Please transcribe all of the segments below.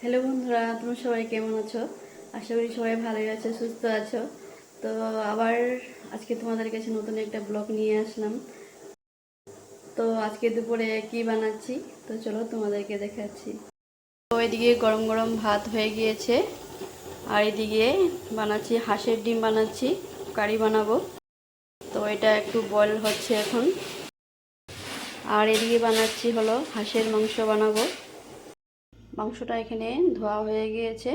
Hello বন্ধুরা, তোমরা সবাই কেমন আছো? আশা করি সবাই ভালোই আছো, সুস্থ আছো। তো আবার আজকে তোমাদের কাছে নতুন একটা ব্লগ নিয়ে আসলাম। তো আজকে দুপুরে কি বানাচ্ছি তো চলো তোমাদেরকে দেখাচ্ছি। তো এদিকে গরম গরম ভাত হয়ে গিয়েছে, আর এদিকে বানাচ্ছি হাঁসের ডিম বানাচ্ছি, কারি বানাবো। তো এটা একটু বয়েল হচ্ছে এখন। আর এদিকে বানাচ্ছি হলো হাঁসের মাংস বানাবো। মাংসটা এখানে ধোয়া হয়ে গিয়েছে।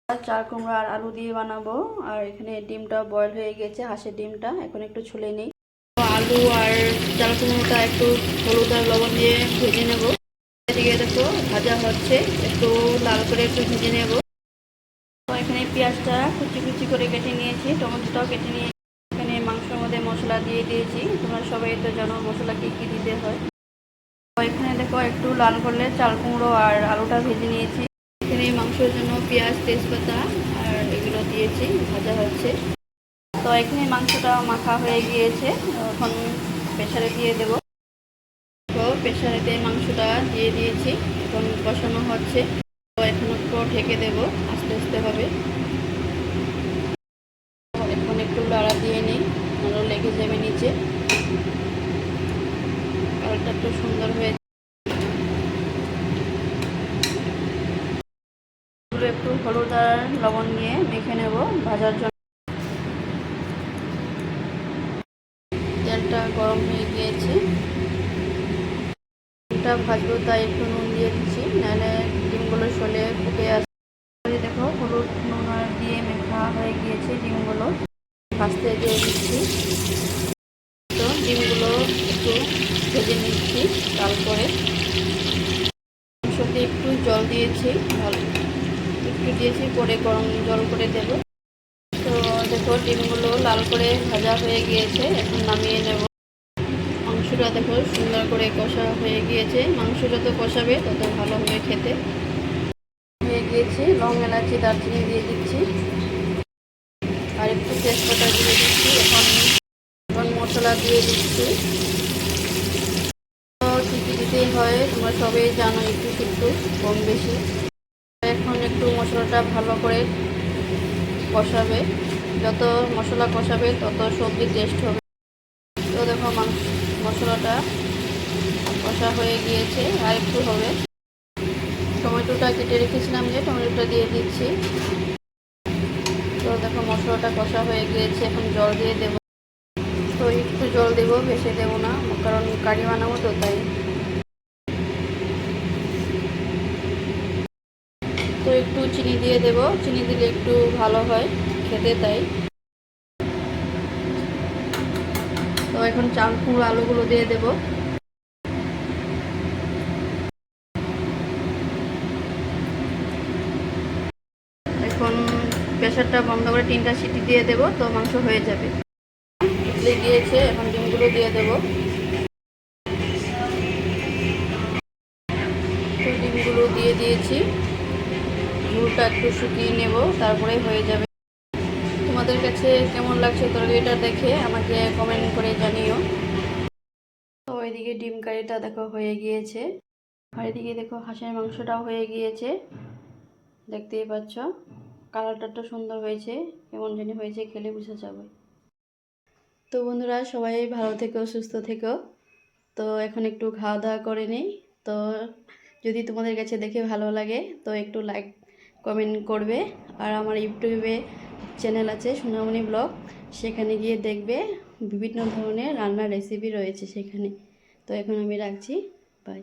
চাল কুমড়ো আর আলু দিয়ে বানাবো। আর এখানে ডিমটা বয়েল হয়ে গেছে, হাঁসের ডিমটা এখন একটু ছুলে নিই। আলু আর চাল কুমড়োটা একটু হলুদ আর লবণ দিয়ে ভেজে নেব। এদিকে দেখো ভাজা হচ্ছে, একটু লাল করে একটু ভেজে নেব। তো এখানে পেঁয়াজটা কুচি কুচি করে কেটে নিয়েছি, টমেটোটাও কেটে নিয়ে এখানে মাংসের মধ্যে মশলা দিয়ে দিয়েছি। তোমরা সবাই তো জানো মশলা কী কী দিতে হয়। তো এখানে দেখো একটু লাল করলে চাল কুমড়ো আর আলুটা ভেজে নিয়েছি। এখানে মাংসের জন্য পেঁয়াজ, তেজপাতা আর এগুলো দিয়েছি, ভাজা হচ্ছে। তো এখানে মাংসটা মাখা হয়ে গিয়েছে, এখন প্রেসারে দিয়ে দেব। তো প্রেসারেতে মাংসটা দিয়ে দিয়েছি, এখন কষানো হচ্ছে। তো এখন একটু ঢেকে দেব, আস্তে আস্তে হবে। এখন একটু লাড়া দিয়ে নিই, নাড়া লেগে যাবে নিচে। কালারটা একটু সুন্দর হয়েছে। একটু হলুদ আর লবণ নিয়ে মেখে নেব ভাজার জন্য। তেলটা গরম হয়ে গিয়েছে, ডিমটা ভাজবো তাই একটু নুন দিয়ে দিচ্ছি, নাহলে ডিমগুলো সলে ফুটে আসবে। দেখো হলুদ নুন দিয়ে মেখা হয়ে গিয়েছে ডিমগুলো, ভাজতে দিয়ে দিচ্ছি। তো ডিমগুলো একটু ভেজে নিচ্ছি লাল করে। সাথে একটু জল দিয়েছি, একটু দিয়েছি, পরে গরম জল করে দেব। তো দেখো ডিমগুলো লাল করে ভাজা হয়ে গিয়েছে, এখন নামিয়ে নেব। মাংসটা দেখো সুন্দর করে কষা হয়ে গিয়েছে, মাংস যত কষাবে তত ভালো হবে খেতে। হয়ে গিয়েছে, লং এলাচি দারচিনি দিয়ে দিচ্ছি, আর একটু তেজপাতা দিয়ে দিচ্ছি। এখন মশলা দিয়ে দিচ্ছি। তো কী কী দিতেই হয় তোমরা সবাই জানো, একটু একটু কম বেশি। এখন একটু মশলাটা ভালো করে কষাবে, যত মশলা কষাবে তত সবজির টেস্ট হবে। তো দেখো মশলাটা কষা হয়ে গিয়েছে, আর একটু হবে। টমেটোটা কেটে রেখেছিলাম, যে টমেটোটা দিয়ে দিচ্ছি। তো দেখো মশলাটা কষা হয়ে গিয়েছে, এখন জল দিয়ে দেব। তো একটু জল দেবো, বেশি দেবো না, কারণ কারি বানাবো তো তাই। তো একটু চিনি দিয়ে দেব, চিনি দিলে একটু ভালো হয় খেতে, তাই। তো এখন চাল কুমড়ো আলুগুলো দিয়ে দেব। এখন প্রেসারটা বন্ধ করে 3টা সিটি দিয়ে দেব, তো মাংস হয়ে যাবে। উতলে গিয়েছে, এখন ডিমগুলো দিয়ে দেব। তো ডিমগুলো দিয়ে দিয়েছি, ঝোলটা একটু শুকিয়ে নেব, তারপরে হয়ে যাবে। তোমাদের কাছে কেমন লাগছে তরকারিটা দেখে আমাকে কমেন্ট করে জানিও। তো এদিকে ডিম কারিটা দেখো হয়ে গিয়েছে, আর এদিকে দেখো হাঁসের মাংসটাও হয়ে গিয়েছে, দেখতেই পাচ্ছ। কালারটা তো সুন্দর হয়েছে, কেমন জানি হয়েছে, খেলে বুঝা যাবে। তো বন্ধুরা সবাই ভালো থেকো, সুস্থ থেকো। তো এখন একটু খাওয়া দাওয়া করে নিই। তো যদি তোমাদের কাছে দেখে ভালো লাগে তো একটু লাইক কমেন্ট করবে। আর আমার ইউটিউবে চ্যানেল আছে সোনামণি ব্লগ, সেখানে গিয়ে দেখবে বিভিন্ন ধরনের রান্নার রেসিপি রয়েছে সেখানে। তো এখন আমি রাখছি, বাই।